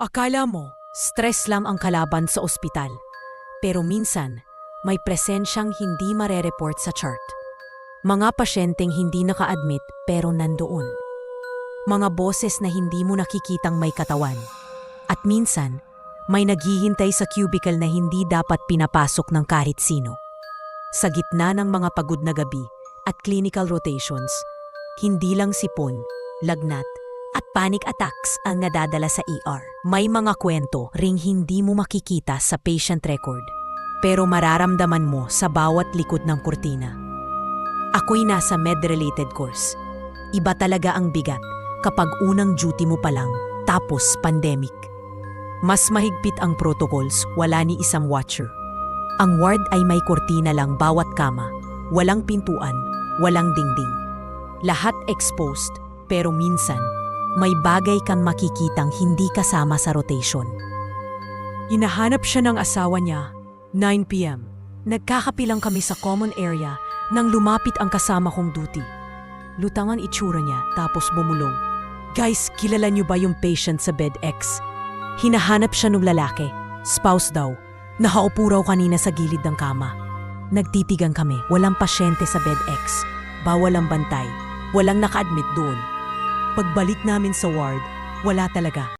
Akala mo, stress lang ang kalaban sa ospital. Pero minsan, may presensyang hindi marereport sa chart. Mga pasyenteng hindi naka-admit pero nandoon. Mga boses na hindi mo nakikitang may katawan. At minsan, may naghihintay sa cubicle na hindi dapat pinapasok ng kahit sino. Sa gitna ng mga pagod na gabi at clinical rotations, hindi lang sipon, lagnat, at panic attacks ang nadadala sa ER. May mga kwento ring hindi mo makikita sa patient record, pero mararamdaman mo sa bawat likod ng kurtina. Ako'y nasa med-related course. Iba talaga ang bigat kapag unang duty mo pa lang, tapos pandemic. Mas mahigpit ang protocols, wala ni isang watcher. Ang ward ay may kurtina lang bawat kama, walang pintuan, walang dingding. Lahat exposed, pero minsan, may bagay kang makikitang hindi kasama sa rotation. Hinahanap siya ng asawa niya, 9 p.m. Nagkakapilang kami sa common area nang lumapit ang kasama kong duty. Lutang ang itsura niya tapos bumulong. Guys, kilala niyo ba yung patient sa bed X? Hinahanap siya ng lalaki, spouse daw. Nakaupo raw kanina sa gilid ng kama. Nagtitigan kami, walang pasyente sa bed X. Bawal ang bantay, walang naka-admit doon. Pagbalik namin sa ward, wala talaga.